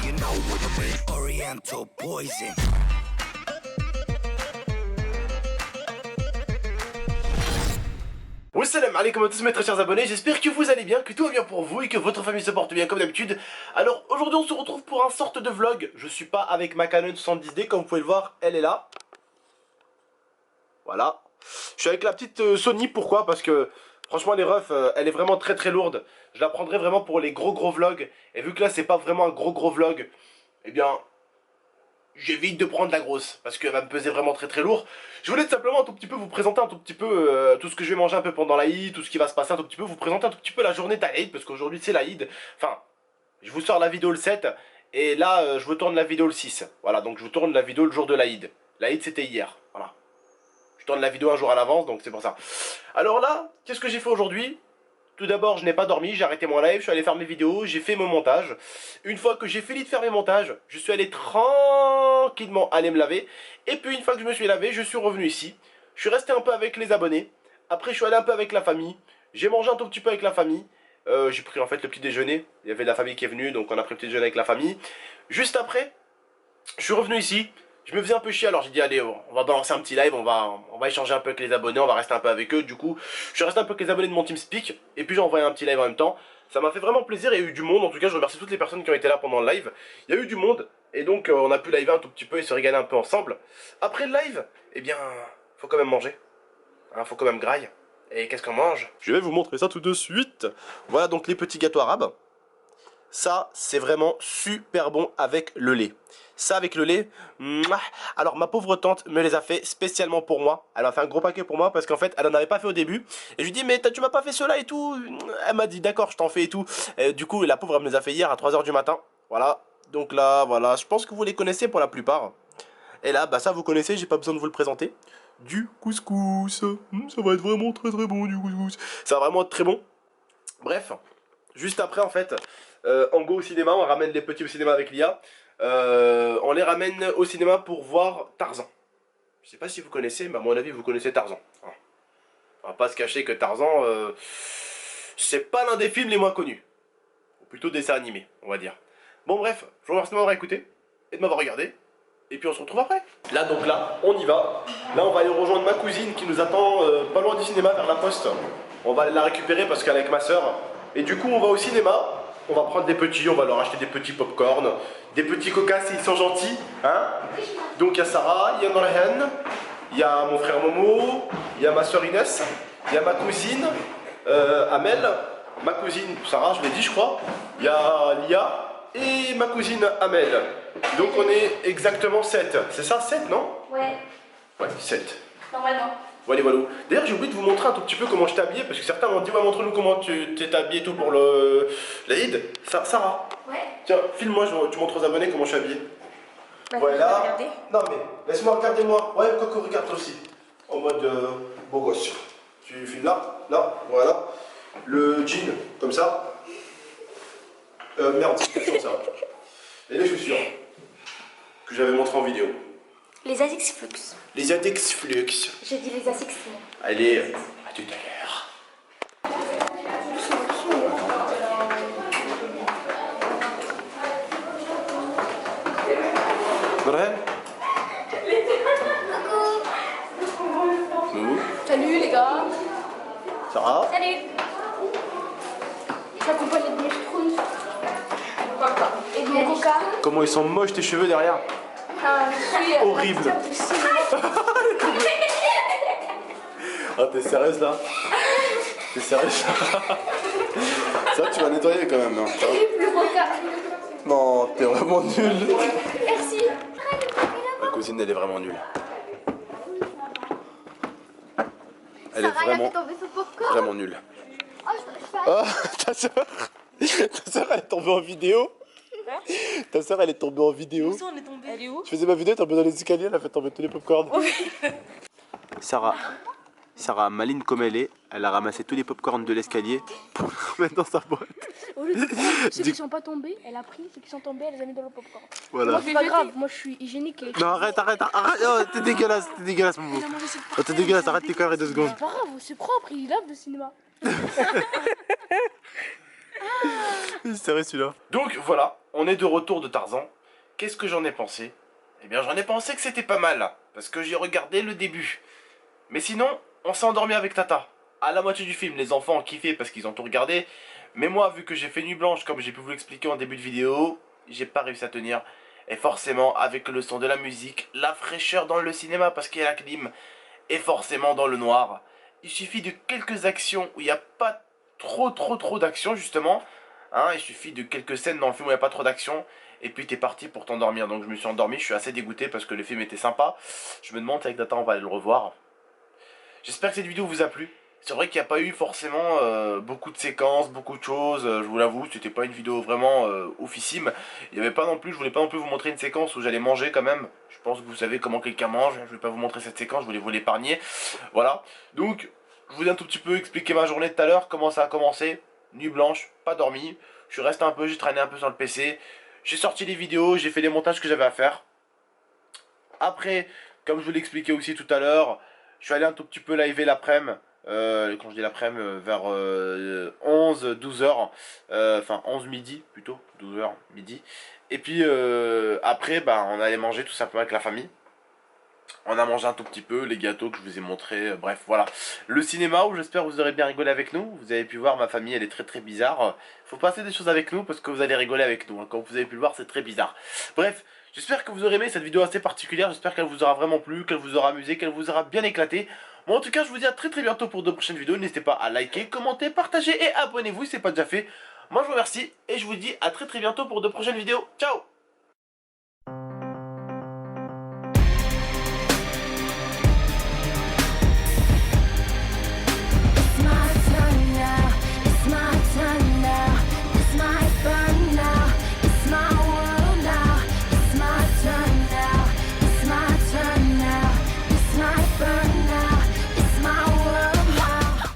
you know what I mean. Oriental poison. Salam alaikum à tous mes très chers abonnés, j'espère que vous allez bien, que tout va bien pour vous et que votre famille se porte bien comme d'habitude. Alors aujourd'hui on se retrouve pour un sorte de vlog. Je suis pas avec ma Canon 70D, comme vous pouvez le voir, elle est là. Voilà. Je suis avec la petite Sony, pourquoi? Parce que franchement les refs, elle est vraiment très lourde. Je la prendrai vraiment pour les gros vlogs. Et vu que là c'est pas vraiment un gros vlog, eh bien j'évite de prendre la grosse parce qu'elle va me peser vraiment très lourd. Je voulais tout simplement un tout petit peu vous présenter un tout petit peu tout ce que je vais manger un peu pendant l'Aïd, tout ce qui va se passer un tout petit peu, vous présenter un tout petit peu la journée d'Aïd parce qu'aujourd'hui c'est l'Aïd. Enfin, je vous sors la vidéo le 7 et là je vous tourne la vidéo le 6. Voilà, donc je vous tourne la vidéo le jour de l'Aïd. L'Aïd c'était hier, voilà. Je tourne la vidéo un jour à l'avance donc c'est pour ça. Alors là, qu'est-ce que j'ai fait aujourd'hui ? Tout d'abord, je n'ai pas dormi, j'ai arrêté mon live, je suis allé faire mes vidéos, j'ai fait mon montage. Une fois que j'ai fini de faire mes montages, je suis allé tranquillement aller me laver. Et puis une fois que je me suis lavé, je suis revenu ici. Je suis resté un peu avec les abonnés. Après, je suis allé un peu avec la famille. J'ai mangé un tout petit peu avec la famille. J'ai pris en fait le petit déjeuner. Il y avait la famille qui est venue, donc on a pris le petit déjeuner avec la famille. Juste après, je suis revenu ici. Je me faisais un peu chier, alors j'ai dit allez, on va balancer un petit live, on va échanger un peu avec les abonnés, on va rester un peu avec eux. Du coup, je suis resté un peu avec les abonnés de mon TeamSpeak, et puis j'ai envoyé un petit live en même temps. Ça m'a fait vraiment plaisir, il y a eu du monde, en tout cas je remercie toutes les personnes qui ont été là pendant le live. Il y a eu du monde, et donc on a pu live un tout petit peu et se régaler un peu ensemble. Après le live, eh bien, faut quand même manger, hein, faut quand même graille. Et qu'est-ce qu'on mange? Je vais vous montrer ça tout de suite. Voilà donc les petits gâteaux arabes. Ça, c'est vraiment super bon avec le lait. Ça, avec le lait, mouah. Alors ma pauvre tante me les a fait spécialement pour moi. Elle a fait un gros paquet pour moi parce qu'en fait, elle en avait pas fait au début. Et je lui dis, mais tu m'as pas fait cela et tout. Elle m'a dit, d'accord, je t'en fais et tout. Et du coup, la pauvre, elle me les a fait hier à 3 h du matin. Voilà. Donc là, voilà, je pense que vous les connaissez pour la plupart. Et là, bah ça, vous connaissez, j'ai pas besoin de vous le présenter. Du couscous. Ça va être vraiment très bon, du couscous. Ça va vraiment être très bon. Bref, juste après, en fait... on go au cinéma, on ramène les petits au cinéma avec l'IA. On les ramène au cinéma pour voir Tarzan. Je sais pas si vous connaissez, mais à mon avis vous connaissez Tarzan. On va pas se cacher que Tarzan, c'est pas l'un des films les moins connus. Ou plutôt dessin animé, on va dire. Bon bref, je vous remercie de m'avoir écouté et de m'avoir regardé. Et puis on se retrouve après. Là donc là, on y va. Là on va aller rejoindre ma cousine qui nous attend pas loin du cinéma vers la poste. On va aller la récupérer parce qu'elle est avec ma soeur. Et du coup on va au cinéma. On va prendre des petits, on va leur acheter des petits popcorn, des petits coca s'ils sont gentils, hein. Donc il y a Sarah, il y a Norhen, il y a mon frère Momo, il y a ma soeur Inès, il y a ma cousine Amel, ma cousine Sarah, je l'ai dit je crois, il y a Lia et ma cousine Amel. Donc on est exactement 7, c'est ça 7 non? Ouais. Ouais, 7. Normalement. Voilà, voilà. D'ailleurs, j'ai oublié de vous montrer un tout petit peu comment je t'ai habillé, parce que certains m'ont dit, ouais, montre-nous comment tu t'es habillé tout pour le l'Aïd. Sarah. Ouais. Tiens, filme-moi, tu montres aux abonnés comment je suis habillé. Bah, Voilà. regarder. Non, mais laisse-moi regarder moi. Ouais, Coco, regarde toi aussi. En mode beau gosse. Tu filmes là, voilà. Le jean, comme ça. Merde, c'est comme ça. Et les chaussures, que j'avais montré en vidéo. Les Asics Flux. Les Adex Flux. J'ai dit les Asics. Allez, à tout à l'heure. Norhen. Nous. Salut les gars. Sarah. Salut. J'accompagne de mes schtroumpfs. Et de mon coca. Comment ils sont moches tes cheveux derrière. Ah, je suis horrible. Ah t'es sérieuse là? T'es sérieuse? Ça tu vas nettoyer quand même non? Le coca. Non t'es vraiment nulle. Merci. Ma cousine elle est vraiment nulle. Elle Sarah, est vraiment, elle a fait tomber son popcorn. vraiment nulle. Oh, je fais... Ah ta soeur elle est tombée en vidéo. Ta soeur elle est tombée en vidéo. Où ça on est tombé? Elle est où? Je faisais ma vidéo, elle est tombée dans les escaliers, elle a fait tomber tous les popcorns. Sarah, maline comme elle a ramassé tous les popcorns de l'escalier pour les remettre dans sa boîte. Au lieu de prendre ceux qui sont pas tombés, elle a pris ceux qui sont tombés, elle les a mis dans le popcorn. Voilà. Moi, c'est pas grave, moi je suis hygiénique. Et... Non, arrête, oh, t'es dégueulasse, Momo. Oh, t'es dégueulasse, arrête tes conneries 2 secondes. C'est pas grave, c'est propre, il lave le cinéma. C'est vrai celui-là. Donc voilà, on est de retour de Tarzan. Qu'est-ce que j'en ai pensé? Eh bien j'en ai pensé que c'était pas mal, parce que j'ai regardé le début. Mais sinon, on s'est endormi avec Tata. À la moitié du film, les enfants ont kiffé parce qu'ils ont tout regardé. Mais moi, vu que j'ai fait nuit blanche, comme j'ai pu vous l'expliquer en début de vidéo, j'ai pas réussi à tenir. Et forcément, avec le son de la musique, la fraîcheur dans le cinéma parce qu'il y a la clim, et forcément dans le noir, il suffit de quelques actions où il n'y a pas trop d'action justement. Hein, il suffit de quelques scènes dans le film où il n'y a pas trop d'action. Et puis t'es parti pour t'endormir. Donc je me suis endormi, je suis assez dégoûté parce que le film était sympa. Je me demande si avec Data on va aller le revoir. J'espère que cette vidéo vous a plu. C'est vrai qu'il n'y a pas eu forcément beaucoup de séquences, beaucoup de choses, je vous l'avoue, c'était pas une vidéo vraiment oufissime. Il y avait pas non plus, je voulais pas non plus vous montrer une séquence où j'allais manger quand même. Je pense que vous savez comment quelqu'un mange, je vais pas vous montrer cette séquence, je voulais vous l'épargner. Voilà, donc je vous ai un tout petit peu expliqué ma journée tout à l'heure, comment ça a commencé. Nuit blanche, pas dormi, je suis resté un peu, j'ai traîné un peu sur le PC. J'ai sorti les vidéos, j'ai fait les montages que j'avais à faire. Après, comme je vous l'ai expliqué aussi tout à l'heure, je suis allé un tout petit peu liver l'après-midi. Quand je dis l'après-midi, vers 11-12 heures, enfin 11 midi plutôt, 12 heures midi. Et puis après, bah, on allait manger tout simplement avec la famille. On a mangé un tout petit peu, les gâteaux que je vous ai montrés, bref, voilà. Le cinéma où j'espère que vous aurez bien rigolé avec nous. Vous avez pu voir, ma famille, elle est très bizarre. Faut passer des choses avec nous parce que vous allez rigoler avec nous. Hein. Comme vous avez pu le voir, c'est très bizarre. Bref, j'espère que vous aurez aimé cette vidéo assez particulière. J'espère qu'elle vous aura vraiment plu, qu'elle vous aura amusé, qu'elle vous aura bien éclaté. Bon, en tout cas, je vous dis à très bientôt pour de prochaines vidéos. N'hésitez pas à liker, commenter, partager et abonnez-vous si ce n'est pas déjà fait. Moi, je vous remercie et je vous dis à très bientôt pour de prochaines vidéos. Ciao!